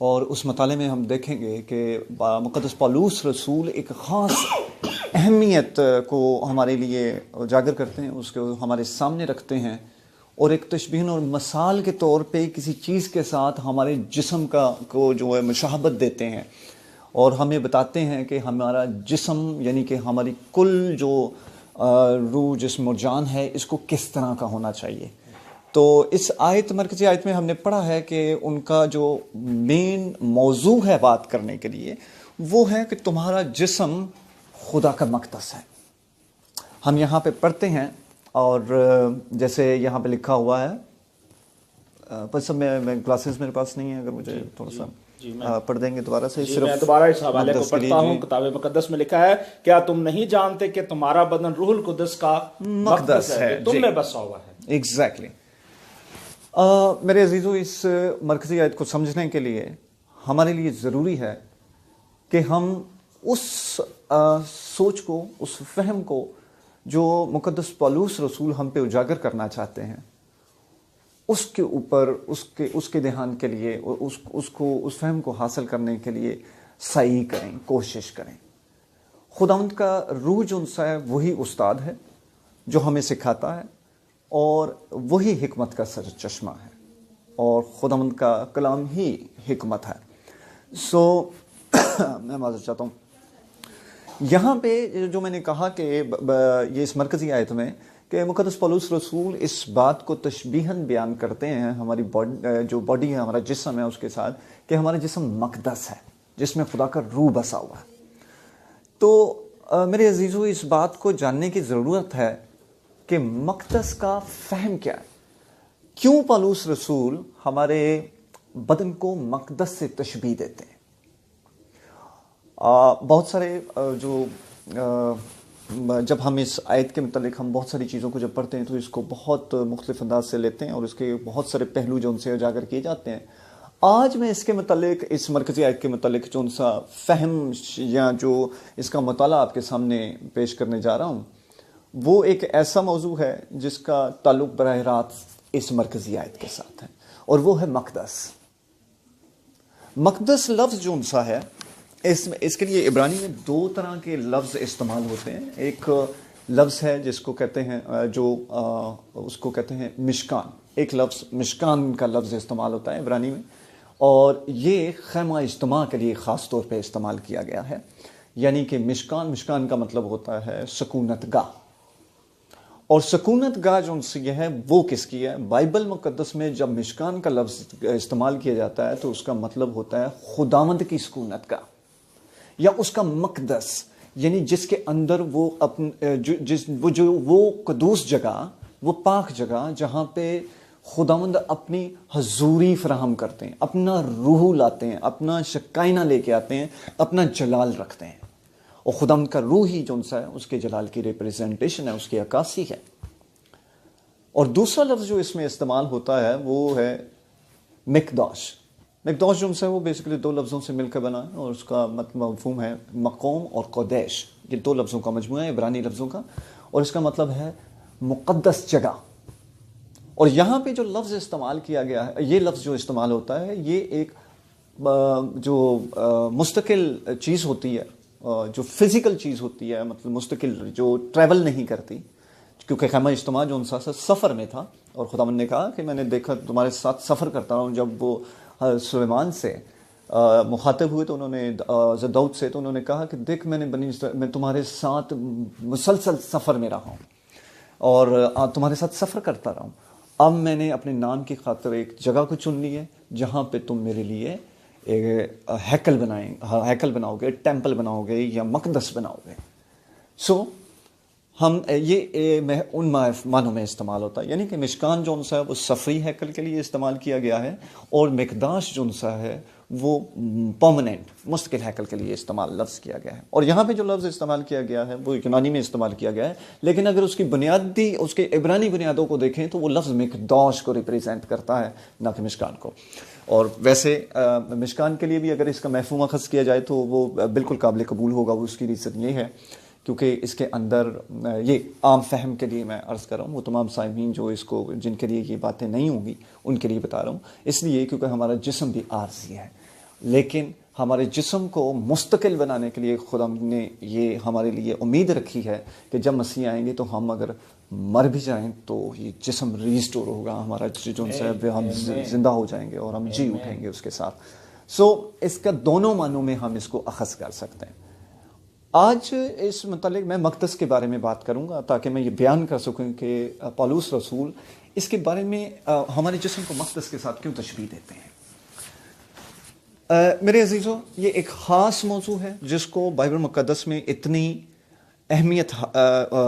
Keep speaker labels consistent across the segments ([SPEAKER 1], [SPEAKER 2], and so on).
[SPEAKER 1] اور اس مطالعے میں ہم دیکھیں گے کہ مقدس پالوس رسول ایک خاص اہمیت کو ہمارے لیے اجاگر کرتے ہیں، اس کو ہمارے سامنے رکھتے ہیں، اور ایک تشبیہ اور مثال کے طور پہ کسی چیز کے ساتھ ہمارے جسم کو جو ہے مشابہت دیتے ہیں، اور ہمیں بتاتے ہیں کہ ہمارا جسم یعنی کہ ہماری کل جو روح جسم اور جان ہے اس کو کس طرح کا ہونا چاہیے۔ تو اس مرکزی آیت میں ہم نے پڑھا ہے کہ ان کا جو مین موضوع ہے بات کرنے کے لیے وہ ہے کہ تمہارا جسم خدا کا مقدس ہے۔ ہم یہاں پہ پڑھتے ہیں، اور جیسے یہاں پہ لکھا ہوا ہے، بس میں گلاسز میرے پاس نہیں ہے، اگر مجھے تھوڑا سا پڑھ دیں گے دوبارہ سے۔
[SPEAKER 2] میں دوبارہ اس حوالے کو پڑھتا ہوں۔ کتاب مقدس میں لکھا ہے، کیا تم نہیں جانتے کہ تمہارا بدن روح القدس کا مقدس ہے، تم میں بسا ہوا ہے۔
[SPEAKER 1] ایگزیکٹلی۔ میرے عزیزو، اس مرکزی آیت کو سمجھنے کے لیے ہمارے لیے ضروری ہے کہ ہم اس سوچ کو، اس فہم کو جو مقدس پالوس رسول ہم پہ اجاگر کرنا چاہتے ہیں، اس کے اوپر اس کے دھیان کے لیے، اس فہم کو حاصل کرنے کے لیے سعی کریں، کوشش کریں۔ خداوند کا روح جو ہے وہی استاد ہے جو ہمیں سکھاتا ہے، اور وہی حکمت کا سر چشمہ ہے، اور خداوند کا کلام ہی حکمت ہے۔ میں معذرت چاہتا ہوں، یہاں پہ جو میں نے کہا کہ یہ اس مرکزی آیت میں کہ مقدس پالوس رسول اس بات کو تشبیہاً بیان کرتے ہیں ہماری جو باڈی ہے، ہمارا جسم ہے، اس کے ساتھ کہ ہمارا جسم مقدس ہے جس میں خدا کا روح بسا ہوا ہے۔ تو میرے عزیزو، اس بات کو جاننے کی ضرورت ہے کہ مقدس کا فہم کیا ہے، کیوں پالوس رسول ہمارے بدن کو مقدس سے تشبیہ دیتے ہیں۔ بہت سارے جب ہم اس آیت کے متعلق ہم بہت ساری چیزوں کو جب پڑھتے ہیں تو اس کو بہت مختلف انداز سے لیتے ہیں، اور اس کے بہت سارے پہلو جو ان سے اجاگر کیے جاتے ہیں۔ آج میں اس کے متعلق، اس مرکزی آیت کے متعلق جو ان سا فہم یا جو اس کا مطالعہ آپ کے سامنے پیش کرنے جا رہا ہوں، وہ ایک ایسا موضوع ہے جس کا تعلق براہ راست اس مرکزی آیت کے ساتھ ہے، اور وہ ہے مقدس۔ مقدس لفظ جو ان سا ہے، اس کے لیے عبرانی میں دو طرح کے لفظ استعمال ہوتے ہیں۔ ایک لفظ ہے جس کو کہتے ہیں اس کو کہتے ہیں مشکان۔ ایک لفظ مشکان کا لفظ استعمال ہوتا ہے عبرانی میں، اور یہ خیمہ اجتماع کے لیے خاص طور پہ استعمال کیا گیا ہے۔ یعنی کہ مشکان کا مطلب ہوتا ہے سکونت گاہ، اور سکونت گاہ جو ان سے یہ ہے وہ کس کی ہے؟ بائبل مقدس میں جب مشکان کا لفظ استعمال کیا جاتا ہے تو اس کا مطلب ہوتا ہے خداوند کی سکونت گاہ، یا اس کا مقدس، یعنی جس کے اندر وہ وہ قدوس جگہ، وہ پاک جگہ جہاں پہ خداوند اپنی حضوری فراہم کرتے ہیں، اپنا روح لاتے ہیں، اپنا شکائنہ لے کے آتے ہیں، اپنا جلال رکھتے ہیں، اور خداوند کا روح ہی جو ہے اس کے جلال کی ریپریزنٹیشن ہے، اس کی عکاسی ہے۔ اور دوسرا لفظ جو اس میں استعمال ہوتا ہے وہ ہے مقداش۔ مقداش جو ہے وہ بیسیکلی دو لفظوں سے مل کر بنا ہے، اور اس کا مفہوم ہے مقوم اور قدیش۔ یہ دو لفظوں کا مجموعہ ہے عبرانی لفظوں کا، اور اس کا مطلب ہے مقدس جگہ۔ اور یہاں پہ جو لفظ استعمال کیا گیا ہے، یہ لفظ جو استعمال ہوتا ہے، یہ ایک جو مستقل چیز ہوتی ہے، جو فزیکل چیز ہوتی ہے، مطلب مستقل جو ٹریول نہیں کرتی، کیونکہ خیمہ اجتماع جو ان سے سفر میں تھا، اور خداوند نے کہا کہ میں نے دیکھا تمہارے ساتھ سفر کرتا ہوں۔ جب وہ سلیمان سے مخاطب ہوئے تو انہوں نے داؤد سے، تو انہوں نے کہا کہ دیکھ میں تمہارے ساتھ مسلسل سفر میں رہا ہوں، اور تمہارے ساتھ سفر کرتا رہا ہوں۔ اب میں نے اپنے نام کی خاطر ایک جگہ کو چن لی ہے جہاں پہ تم میرے لیے ایک ہیکل بناؤ گے، ٹیمپل بناؤ گے، یا مقدس بناؤ گے۔ ہم یہ ان معنوں میں استعمال ہوتا ہے، یعنی کہ مشکان جو انسا ہے وہ سفری ہیکل کے لیے استعمال کیا گیا ہے، اور مقداش جو انسا ہے وہ پرماننٹ مستقل ہیکل کے لیے استعمال لفظ کیا گیا ہے۔ اور یہاں پہ جو لفظ استعمال کیا گیا ہے وہ یونانی میں استعمال کیا گیا ہے، لیکن اگر اس کے عبرانی بنیادوں کو دیکھیں تو وہ لفظ مقداش کو ریپریزنٹ کرتا ہے، نہ کہ مشکان کو۔ اور ویسے مشکان کے لیے بھی اگر اس کا مفہوم اخذ کیا جائے تو وہ بالکل قابل قبول ہوگا۔ اس کی ریزن یہ ہے کیونکہ اس کے اندر یہ عام فہم کے لیے میں عرض کر رہا ہوں، وہ تمام سامعین جو اس کو جن کے لیے یہ باتیں نہیں ہوں گی ان کے لیے بتا رہا ہوں، اس لیے کیونکہ ہمارا جسم بھی عارضی ہے، لیکن ہمارے جسم کو مستقل بنانے کے لیے خدا نے یہ ہمارے لیے امید رکھی ہے کہ جب مسیح آئیں گے تو ہم اگر مر بھی جائیں تو یہ جسم ریسٹور ہوگا، ہمارا جو ہے ہم زندہ ہو جائیں گے اور ہم جی اٹھیں گے اس کے ساتھ. اس کا دونوں معنوں میں ہم اس کو اخذ کر سکتے ہیں. آج اس متعلق میں مقدس کے بارے میں بات کروں گا تاکہ میں یہ بیان کر سکوں کہ پالوس رسول اس کے بارے میں ہمارے جسم کو مقدس کے ساتھ کیوں تشبیہ دیتے ہیں. میرے عزیزوں، یہ ایک خاص موضوع ہے جس کو بائبل مقدس میں اتنی اہمیت،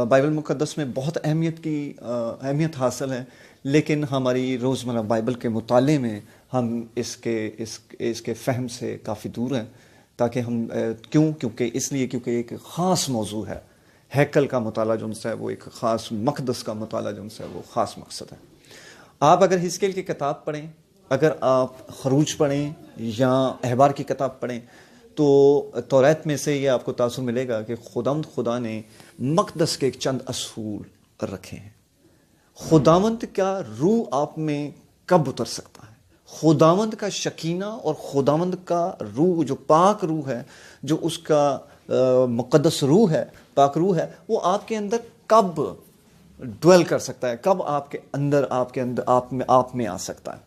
[SPEAKER 1] بائبل مقدس میں بہت اہمیت حاصل ہے، لیکن ہماری روزمرہ بائبل کے مطالعے میں ہم اس کے فہم سے کافی دور ہیں. تاکہ ہم کیونکہ ایک خاص موضوع ہے. ہیکل کا مطالعہ جو ہے وہ ایک خاص، مقدس کا مطالعہ جو ہے وہ خاص مقصد ہے. آپ اگر حزقیل کی کتاب پڑھیں، اگر آپ خروج پڑھیں یا احبار کی کتاب پڑھیں تو توریت میں سے یہ آپ کو تاثر ملے گا کہ خدا نے مقدس کے چند اصول رکھے ہیں. خداوند کا روح آپ میں کب اتر سکتا ہے؟ خداوند کا شکینہ اور خداوند کا روح جو پاک روح ہے، جو اس کا مقدس روح ہے، پاک روح ہے، وہ آپ کے اندر کب ڈویل کر سکتا ہے، کب آپ میں آ سکتا ہے.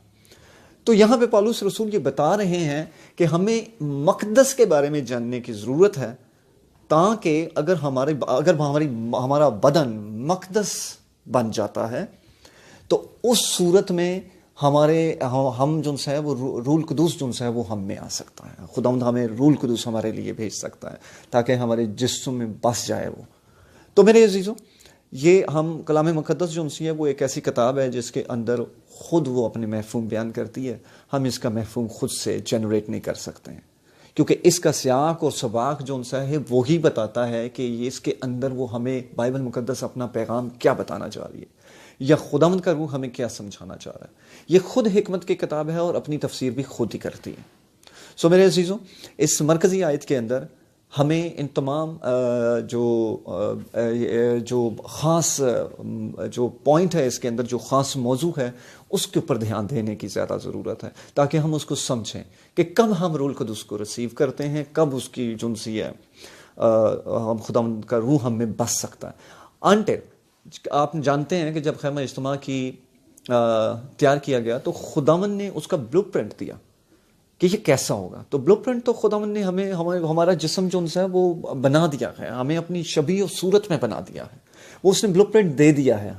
[SPEAKER 1] تو یہاں پہ پالوس رسول یہ بتا رہے ہیں کہ ہمیں مقدس کے بارے میں جاننے کی ضرورت ہے تاکہ اگر ہمارا بدن مقدس بن جاتا ہے تو اس صورت میں ہم جو ہے وہ روح القدس جو ہے وہ ہم میں آ سکتا ہے. خداوند ہمیں روح القدس ہمارے لیے بھیج سکتا ہے تاکہ ہمارے جسم میں بس جائے وہ. تو میرے عزیزوں، یہ ہم کلام مقدس جو ہے وہ ایک ایسی کتاب ہے جس کے اندر خود وہ اپنے مفہوم بیان کرتی ہے. ہم اس کا مفہوم خود سے جنریٹ نہیں کر سکتے ہیں کیونکہ اس کا سیاق اور سباق جو ہے وہی بتاتا ہے کہ یہ اس کے اندر وہ ہمیں بائبل مقدس اپنا پیغام کیا بتانا چاہ رہی ہے یا خداوند کا روح ہمیں کیا سمجھانا چاہ رہا ہے. یہ خود حکمت کی کتاب ہے اور اپنی تفسیر بھی خود ہی کرتی ہے. میرے عزیزوں، اس مرکزی آیت کے اندر ہمیں ان تمام جو خاص جو پوائنٹ ہے، اس کے اندر جو خاص موضوع ہے، اس کے اوپر دھیان دینے کی زیادہ ضرورت ہے تاکہ ہم اس کو سمجھیں کہ کب ہم روح القدس کو ریسیو کرتے ہیں، کب اس کی جنسی ہے خداوند کا روح ہم میں بس سکتا ہے. انٹل آپ جانتے ہیں کہ جب خیمہ اجتماع کی تیار کیا گیا تو خداوند نے اس کا بلو پرنٹ دیا کہ یہ کیسا ہوگا. تو بلو پرنٹ تو خداوند نے ہمارا جسم جو ہے وہ بنا دیا ہے، ہمیں اپنی شبیہ و صورت میں بنا دیا ہے. وہ اس نے بلو پرنٹ دے دیا ہے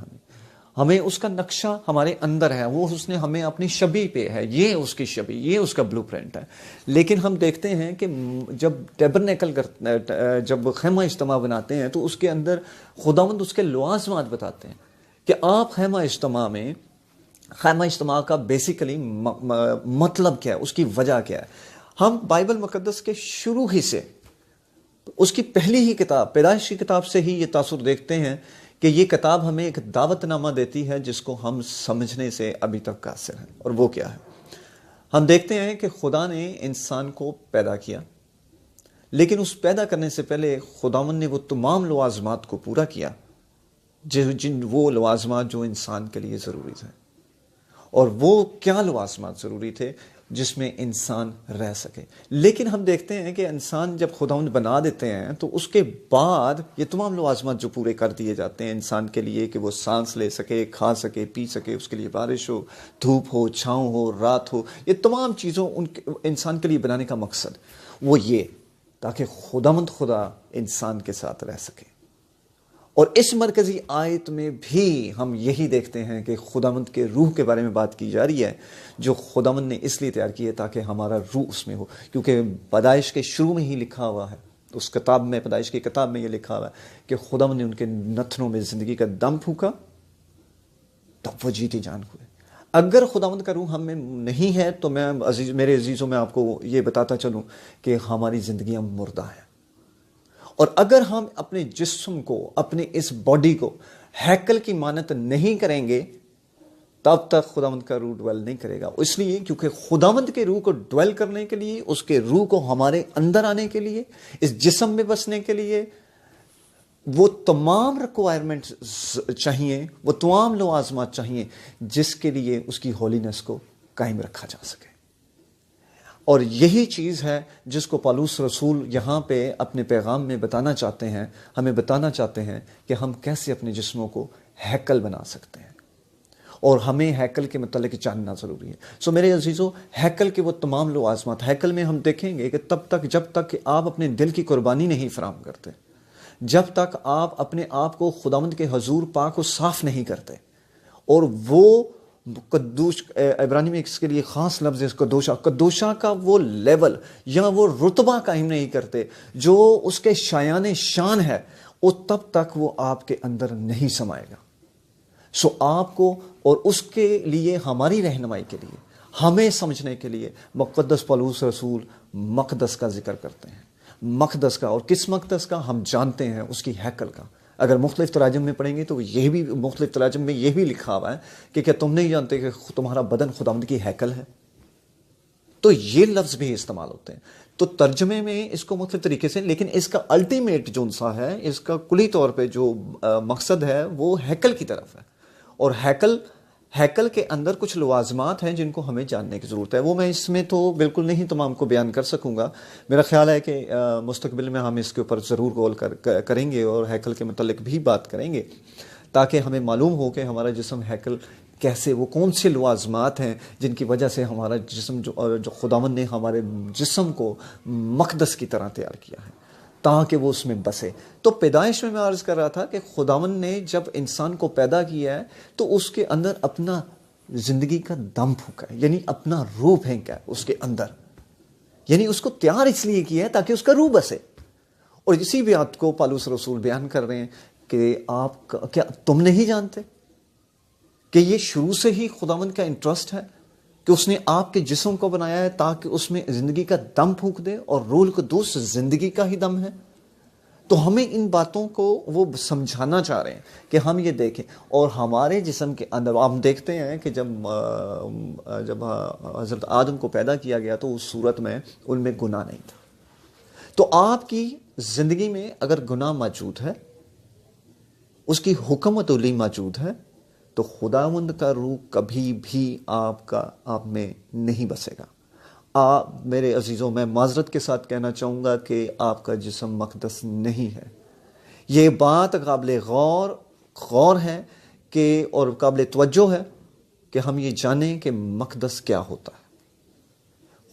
[SPEAKER 1] ہمیں اس کا نقشہ ہمارے اندر ہے، وہ اس نے ہمیں اپنی شبیہ پہ ہے، یہ اس کی شبیہ، یہ اس کا بلو پرنٹ ہے. لیکن ہم دیکھتے ہیں کہ جب ٹیبرنیکل جب خیمہ اجتماع بناتے ہیں تو اس کے اندر خداوند اس کے لوازمات بتاتے ہیں کہ آپ خیمہ اجتماع کا بیسیکلی مطلب کیا ہے، اس کی وجہ کیا ہے. ہم بائبل مقدس کے شروع ہی سے، اس کی پہلی ہی کتاب، پیدائش کی کتاب سے ہی یہ تاثر دیکھتے ہیں کہ یہ کتاب ہمیں ایک دعوت نامہ دیتی ہے جس کو ہم سمجھنے سے ابھی تک قاصر ہیں. اور وہ کیا ہے؟ ہم دیکھتے ہیں کہ خدا نے انسان کو پیدا کیا، لیکن اس پیدا کرنے سے پہلے خداوند نے وہ تمام لوازمات کو پورا کیا، وہ لوازمات جو انسان کے لیے ضروری تھے. اور وہ کیا لوازمات ضروری تھے؟ جس میں انسان رہ سکے. لیکن ہم دیکھتے ہیں کہ انسان جب خداوند بنا دیتے ہیں تو اس کے بعد یہ تمام لوازمات جو پورے کر دیے جاتے ہیں انسان کے لیے کہ وہ سانس لے سکے، کھا سکے، پی سکے، اس کے لیے بارش ہو، دھوپ ہو، چھاؤں ہو، رات ہو، یہ تمام چیزوں انسان کے لیے بنانے کا مقصد وہ یہ تاکہ خداوند خدا انسان کے ساتھ رہ سکے. اور اس مرکزی آیت میں بھی ہم یہی دیکھتے ہیں کہ خداوند کے روح کے بارے میں بات کی جا رہی ہے جو خداوند نے اس لیے تیار کی ہے تاکہ ہمارا روح اس میں ہو. کیونکہ پیدائش کے شروع میں ہی لکھا ہوا ہے، اس کتاب میں، پیدائش کی کتاب میں یہ لکھا ہوا ہے کہ خداوند نے ان کے نتنوں میں زندگی کا دم پھونکا تب وہ جیتی جان ہوئے. اگر خداوند کا روح ہم میں نہیں ہے تو میرے عزیزوں میں آپ کو یہ بتاتا چلوں کہ ہماری زندگیاں مردہ ہیں. اور اگر ہم اپنے جسم کو، اپنے اس باڈی کو ہیکل کی مانت نہیں کریں گے تب تک خداوند کا روح ڈویل نہیں کرے گا. اس لیے کیونکہ خداوند کے روح کو ڈویل کرنے کے لیے، اس کے روح کو ہمارے اندر آنے کے لیے، اس جسم میں بسنے کے لیے وہ تمام ریکوائرمنٹ چاہیے، وہ تمام لوازمات چاہیے جس کے لیے اس کی ہولینس کو قائم رکھا جا سکے. اور یہی چیز ہے جس کو پالوس رسول یہاں پہ اپنے پیغام میں بتانا چاہتے ہیں، ہمیں بتانا چاہتے ہیں کہ ہم کیسے اپنے جسموں کو ہیکل بنا سکتے ہیں، اور ہمیں ہیکل کے متعلق جاننا ضروری ہے۔ سو میرے عزیزو، ہیکل کے وہ تمام لوازمات، ہیکل میں ہم دیکھیں گے کہ جب تک کہ آپ اپنے دل کی قربانی نہیں فراہم کرتے، جب تک آپ اپنے آپ کو خداوند کے حضور پاک کو صاف نہیں کرتے، اور وہ قدوس، عبرانی میں اس کے لیے خاص لفظ ہے قدوشہ کا وہ لیول یا وہ رتبہ قائم نہیں کرتے جو اس کے شایان شان ہے، وہ تب تک وہ آپ کے اندر نہیں سمائے گا۔ سو آپ کو، اور اس کے لیے ہماری رہنمائی کے لیے، ہمیں سمجھنے کے لیے مقدس پالوس رسول مقدس کا ذکر کرتے ہیں، مقدس کا، اور کس مقدس کا ہم جانتے ہیں، اس کی ہیکل کا۔ اگر مختلف تراجم میں پڑھیں گے تو یہ بھی مختلف تراجم میں یہ بھی لکھا ہوا ہے کہ کیا تم نہیں جانتے کہ تمہارا بدن خداوند کی ہیکل ہے؟ تو یہ لفظ بھی استعمال ہوتے ہیں۔ تو ترجمے میں اس کو مختلف طریقے سے، لیکن اس کا الٹیمیٹ جو سا ہے، اس کا کلی طور پہ جو مقصد ہے وہ ہیکل کی طرف ہے، اور ہیکل کے اندر کچھ لوازمات ہیں جن کو ہمیں جاننے کی ضرورت ہے۔ وہ میں اس میں تو بالکل نہیں تمام کو بیان کر سکوں گا، میرا خیال ہے کہ مستقبل میں ہم اس کے اوپر ضرور غور کریں گے اور ہیکل کے متعلق بھی بات کریں گے، تاکہ ہمیں معلوم ہو کہ ہمارا جسم ہیکل کیسے، وہ کون سے لوازمات ہیں جن کی وجہ سے ہمارا جسم جو خداوند نے ہمارے جسم کو مقدس کی طرح تیار کیا ہے تاکہ وہ اس میں بسے۔ تو پیدائش میں عرض کر رہا تھا کہ خداوند نے جب انسان کو پیدا کیا ہے تو اس کے اندر اپنا زندگی کا دم پھونکا ہے، یعنی اپنا روح پھینکا ہے اس کے اندر، یعنی اس کو تیار اس لیے کیا ہے تاکہ اس کا روح بسے۔ اور اسی بات کو پالوس رسول بیان کر رہے ہیں کہ کیا تم نہیں جانتے کہ یہ شروع سے ہی خداوند کا انٹرسٹ ہے کہ اس نے آپ کے جسم کو بنایا ہے تاکہ اس میں زندگی کا دم پھونک دے، اور روح القدس زندگی کا ہی دم ہے۔ تو ہمیں ان باتوں کو وہ سمجھانا چاہ رہے ہیں کہ ہم یہ دیکھیں، اور ہمارے جسم کے اندر ہم دیکھتے ہیں کہ جب حضرت آدم کو پیدا کیا گیا تو اس صورت میں ان میں گناہ نہیں تھا۔ تو آپ کی زندگی میں اگر گناہ موجود ہے، اس کی حکمت علی موجود ہے، تو خداوند کا روح کبھی بھی آپ میں نہیں بسے گا۔ میرے عزیزوں، میں معذرت کے ساتھ کہنا چاہوں گا کہ آپ کا جسم مقدس نہیں ہے۔ یہ بات قابل غور ہے کہ، اور قابل توجہ ہے کہ ہم یہ جانیں کہ مقدس کیا ہوتا ہے۔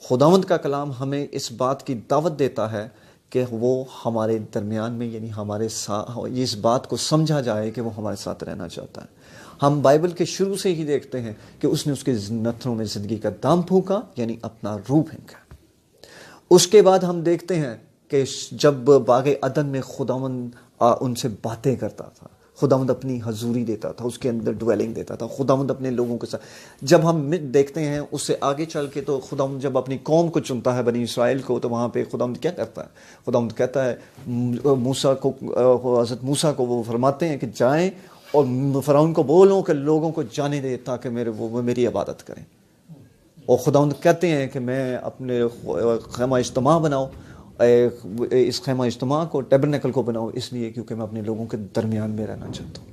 [SPEAKER 1] خداوند کا کلام ہمیں اس بات کی دعوت دیتا ہے کہ وہ ہمارے درمیان میں، یعنی ہمارے ساتھ، اس بات کو سمجھا جائے کہ وہ ہمارے ساتھ رہنا چاہتا ہے۔ ہم بائبل کے شروع سے ہی دیکھتے ہیں کہ اس نے اس کے نتھنوں میں زندگی کا دم پھونکا، یعنی اپنا روح پھینکا۔ اس کے بعد ہم دیکھتے ہیں کہ جب باغ عدن میں خداوند ان سے باتیں کرتا تھا، خداوند اپنی حضوری دیتا تھا، اس کے اندر ڈویلنگ دیتا تھا، خداوند اپنے لوگوں کے ساتھ۔ جب ہم دیکھتے ہیں اس سے آگے چل کے، تو خداوند جب اپنی قوم کو چنتا ہے، بنی اسرائیل کو، تو وہاں پہ خداوند کیا کرتا ہے؟ خداوند کہتا ہے موسیٰ کو، حضرت موسیٰ کو وہ فرماتے ہیں کہ جائیں اور فرعون کو بولو کہ لوگوں کو جانے دے تاکہ وہ میری عبادت کریں۔ اور خداوند کہتے ہیں کہ میں اپنے خیمہ اجتماع بناؤ، اس خیمہ اجتماع کو، ٹیبرنیکل کو بناؤ، اس لیے کیونکہ میں اپنے لوگوں کے درمیان میں رہنا چاہتا ہوں۔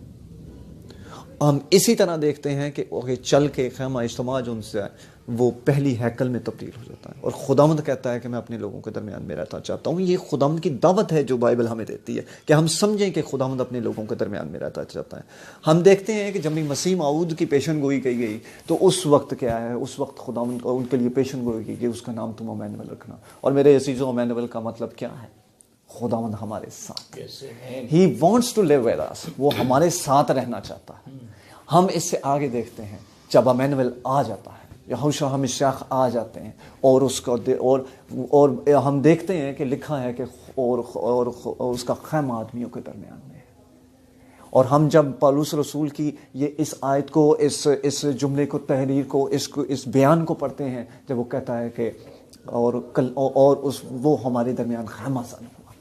[SPEAKER 1] ہم اسی طرح دیکھتے ہیں کہ چل کے خیمہ اجتماع جو ان سے ہے وہ پہلی ہیکل میں تبدیل ہو جاتا ہے، اور خداوند کہتا ہے کہ میں اپنے لوگوں کے درمیان میں رہنا چاہتا ہوں۔ یہ خداوند کی دعوت ہے جو بائبل ہمیں دیتی ہے کہ ہم سمجھیں کہ خداوند اپنے لوگوں کے درمیان میں رہنا چاہتا ہے۔ ہم دیکھتے ہیں کہ جب مسیح موعود کی پیشن گوئی کی گئی تو اس وقت کیا ہے؟ اس وقت خداوند ان کے لیے پیشن گوئی کی کہ اس کا نام تم امانویل رکھنا۔ اور میرے عزیزوں، امانویل کا مطلب کیا ہے؟ خداوند ہمارے ساتھ۔ He wants to live with us، وہ ہمارے ساتھ رہنا چاہتا ہے۔ ہم اس سے آگے دیکھتے ہیں جب امانویل آ جاتا ہے، یہوشع ہمشیاہ آ جاتے ہیں، اور اس کو اور ہم دیکھتے ہیں کہ لکھا ہے کہ اور اس کا خیمہ آدمیوں کے درمیان میں ہے۔ اور ہم جب پالوس رسول کی یہ اس آیت کو، اس جملے کو، تحریر کو، اس بیان کو پڑھتے ہیں، جب وہ کہتا ہے کہ وہ ہمارے درمیان خیمہ سن ہوا،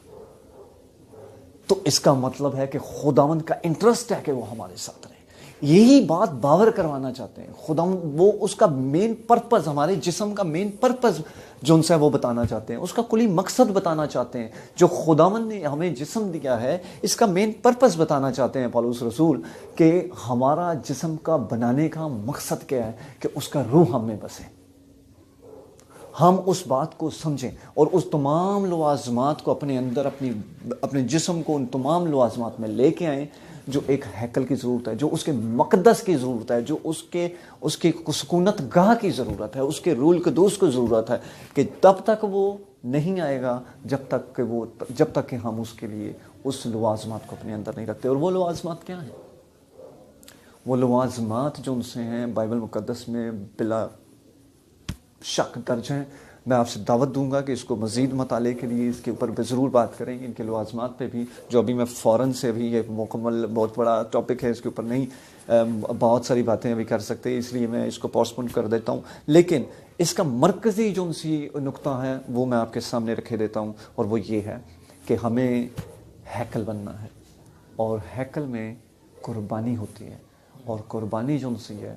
[SPEAKER 1] تو اس کا مطلب ہے کہ خداوند کا انٹرسٹ ہے کہ وہ ہمارے ساتھ رہے۔ یہی بات باور کروانا چاہتے ہیں خداوند، وہ اس کا مین پرپز، ہمارے جسم کا مین پرپز جو ان سے وہ بتانا چاہتے ہیں، اس کا کلی مقصد بتانا چاہتے ہیں۔ جو خداوند نے ہمیں جسم دیا ہے، اس کا مین پرپز بتانا چاہتے ہیں پالوس رسول، کہ ہمارا جسم کا بنانے کا مقصد کیا ہے؟ کہ اس کا روح ہم میں بسے۔ ہم اس بات کو سمجھیں اور اس تمام لوازمات کو اپنے اندر اپنے جسم کو ان تمام لوازمات میں لے کے آئیں جو ایک ہیکل کی ضرورت ہے، جو اس کے مقدس کی ضرورت ہے، جو اس کی سکونت گاہ کی ضرورت ہے، اس کے روح القدس کو ضرورت ہے، کہ تب تک وہ نہیں آئے گا جب تک کہ ہم اس کے لیے اس لوازمات کو اپنے اندر نہیں رکھتے۔ اور وہ لوازمات کیا ہیں؟ وہ لوازمات جو ان سے ہیں بائبل مقدس میں بلا شک درج ہیں۔ میں آپ سے دعوت دوں گا کہ اس کو مزید مطالعے کے لیے اس کے اوپر ضرور بات کریں، ان کے لوازمات پہ بھی، جو ابھی میں فوراً سے ابھی یہ مکمل بہت بڑا ٹاپک ہے، اس کے اوپر نہیں بہت ساری باتیں ابھی کر سکتے، اس لیے میں اس کو پوسٹپون کر دیتا ہوں۔ لیکن اس کا مرکزی جو ان سی نقطہ ہے وہ میں آپ کے سامنے رکھے دیتا ہوں، اور وہ یہ ہے کہ ہمیں ہیکل بننا ہے، اور ہیکل میں قربانی ہوتی ہے، اور قربانی جو ان سی ہے،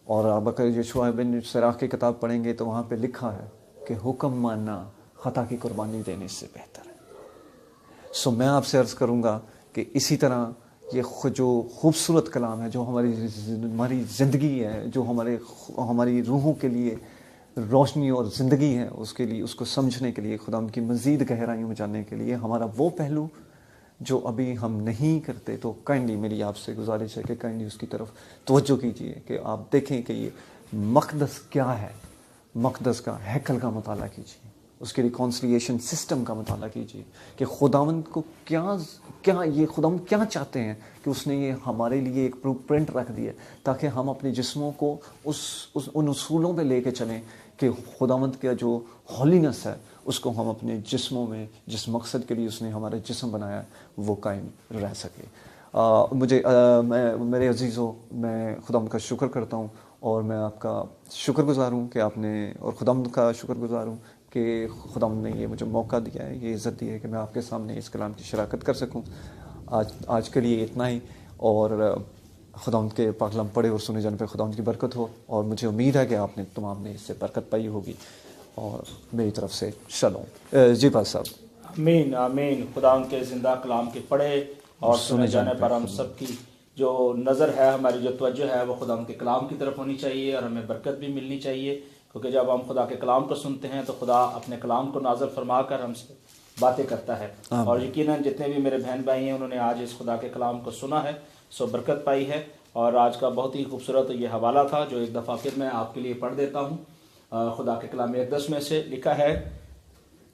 [SPEAKER 1] اور اب اگر یشوع بن سراخ کی کتاب پڑھیں گے تو وہاں پہ لکھا ہے کہ حکم ماننا خطا کی قربانی دینے سے بہتر ہے۔ میں آپ سے عرض کروں گا کہ اسی طرح یہ جو خوبصورت کلام ہے، جو ہماری زندگی ہے، جو ہماری روحوں کے لیے روشنی اور زندگی ہے، اس کے لیے، اس کو سمجھنے کے لیے، خدا ان کی مزید گہرائیوں میں جاننے کے لیے ہمارا وہ پہلو جو ابھی ہم نہیں کرتے، تو کائنڈلی میری آپ سے گزارش ہے کہ کائنڈلی اس کی طرف توجہ کیجیے، کہ آپ دیکھیں کہ یہ مقدس کیا ہے، مقدس کا ہیکل کا مطالعہ کیجیے، اس کے ریکانسلیشن سسٹم کا مطالعہ کیجیے، کہ خداوند کو خداوند کیا چاہتے ہیں، کہ اس نے یہ ہمارے لیے ایک بلو پرنٹ رکھ دی ہے، تاکہ ہم اپنے جسموں کو ان اصولوں پہ لے کے چلیں کہ خداوند کا جو ہولینس ہے اس کو ہم اپنے جسموں میں، جس مقصد کے لیے اس نے ہمارے جسم بنایا وہ قائم رہ سکے۔ میرے عزیزوں، میں خداوند کا شکر کرتا ہوں، اور میں آپ کا شکر گزار ہوں کہ آپ نے، اور خداوند کا شکر گزار ہوں کہ خداوند نے یہ مجھے موقع دیا ہے، یہ عزت دی ہے کہ میں آپ کے سامنے اس کلام کی شراکت کر سکوں۔ آج کے لیے اتنا ہی، اور خداوند کے پاک کلام پڑھے اور سنے جانے پہ خداوند کی برکت ہو، اور مجھے امید ہے کہ آپ نے تمام نے اس سے برکت پائی ہوگی، اور میری طرف سے شالوم۔ جی پاس صاحب۔
[SPEAKER 2] آمین آمین۔ خداوند کے زندہ کلام کے پڑھے اور سنے جانے پر ہم سب کی جو نظر ہے، ہماری جو توجہ ہے، وہ خداوند کے کلام کی طرف ہونی چاہیے، اور ہمیں برکت بھی ملنی چاہیے، کیونکہ جب ہم خدا کے کلام کو سنتے ہیں تو خدا اپنے کلام کو نازل فرما کر ہم سے باتیں کرتا ہے، اور یقیناً جتنے بھی میرے بہن بھائی ہیں انہوں نے آج اس خدا کے کلام کو سنا ہے، سو برکت پائی ہے۔ اور آج کا بہت ہی خوبصورت یہ حوالہ تھا جو ایک دفعہ پھر میں آپ کے لیے پڑھ دیتا ہوں۔ خدا کے کلام اقدس میں سے لکھا ہے،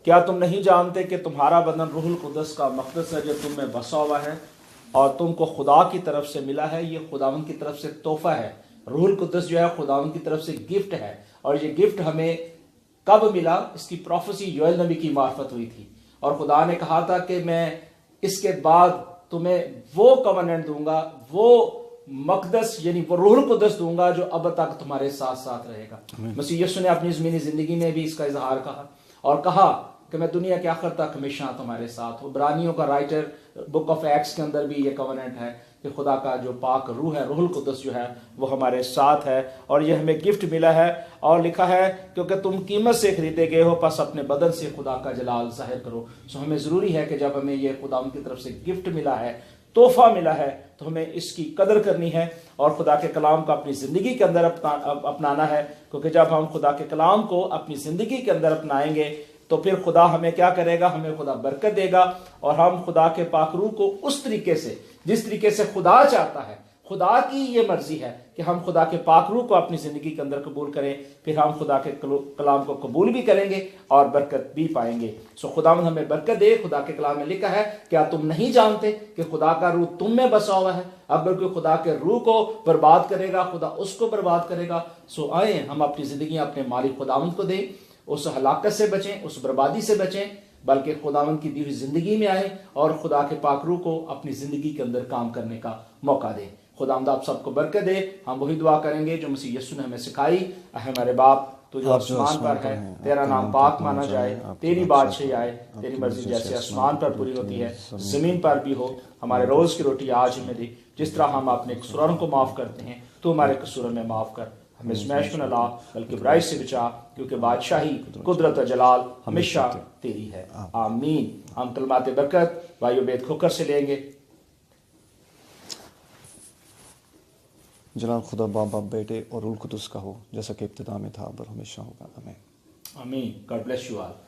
[SPEAKER 2] کیا تم نہیں جانتے کہ تمہارا بدن روح القدس کا مقدس ہے جو تم میں بسا ہوا ہے، اور تم کو خدا کی طرف سے ملا ہے؟ یہ خداوند کی طرف سے تحفہ ہے۔ روح القدس جو ہے خداوند کی طرف سے گفٹ ہے، اور یہ گفٹ ہمیں کب ملا؟ اس کی پروفیسی یوئیل نبی کی معرفت ہوئی تھی، اور خدا نے کہا تھا کہ میں اس کے بعد تمہیں وہ کووننٹ دوں گا، وہ مقدس یعنی وہ روح القدس دوں گا جو اب تک تمہارے ساتھ ساتھ رہے گا۔ مسیح یسوع نے اپنی زمینی زندگی میں بھی اس کا اظہار کہا، اور کہا کہ میں دنیا کے آخر تک ہمیشہ تمہارے ساتھ ہوں۔ عبرانیوں کا رائٹر بک آف ایکٹس کے اندر بھی یہ کووننٹ ہے کہ خدا کا جو پاک روح ہے، روح القدس جو ہے وہ ہمارے ساتھ ہے، اور یہ ہمیں گفٹ ملا ہے، اور لکھا ہے کیونکہ تم قیمت سے خریدے گئے ہو، پس اپنے بدن سے خدا کا جلال ظاہر کرو۔ سو ہمیں ضروری ہے کہ جب ہمیں یہ خدا ان کی طرف سے گفٹ ملا ہے، تحفہ ملا ہے، تو ہمیں اس کی قدر کرنی ہے، اور خدا کے کلام کو اپنی زندگی کے اندر اپنانا ہے، کیونکہ جب ہم خدا کے کلام کو اپنی زندگی کے اندر اپنائیں گے تو پھر خدا ہمیں کیا کرے گا؟ ہمیں خدا برکت دے گا، اور ہم خدا کے پاک روح کو اس طریقے سے، جس طریقے سے خدا چاہتا ہے، خدا کی یہ مرضی ہے کہ ہم خدا کے پاک روح کو اپنی زندگی کے اندر قبول کریں، پھر ہم خدا کے کلام کو قبول بھی کریں گے اور برکت بھی پائیں گے۔ سو خداوند ہمیں برکت دے۔ خدا کے کلام میں لکھا ہے، کیا تم نہیں جانتے کہ خدا کا روح تم میں بسا ہوا ہے؟ اگر کوئی خدا کے روح کو برباد کرے گا، خدا اس کو برباد کرے گا۔ سو آئیں ہم اپنی زندگیاں اپنے مالک خداوند کو دیں، اس ہلاکت سے بچیں، اس بربادی سے بچیں، بلکہ خداوند کی دی ہوئی زندگی میں آئیں اور خدا کے پاک روح کو اپنی زندگی کے اندر کام کرنے کا موقع دیں۔ خداوند آپ سب کو برکت دے۔ ہم وہی دعا کریں گے جو مسیح یسوع نے ہمیں سکھائی، اے ہمارے باپ تو جو آسمان پر ہے، تیرا نام پاک مانا جائے، تیری بادشاہی آئے، تیری مرضی جیسے آسمان پر پوری ہوتی ہے زمین پر بھی ہو۔ ہمارے روز کی روٹی آج ہمیں دے، جس طرح ہم اپنے قصوروں کو معاف کرتے ہیں تو ہمارے قصوروں میں معاف کر۔ ہمیں ازمیش میں نہ لا بلکہ برائی سے بچا، کیونکہ بادشاہی، قدرت و جلال ہمیشہ تیری ہے۔ آمین۔ ہم کلمات برکت بھائیو بید کھوکر سے لیں گے۔
[SPEAKER 1] جلال خدا باپ، باپ بیٹے اور روح القدس کا ہو، جیسا کہ ابتدا میں تھا اب اور ہمیشہ ہوگا، آمین۔
[SPEAKER 2] Amen. God bless you all.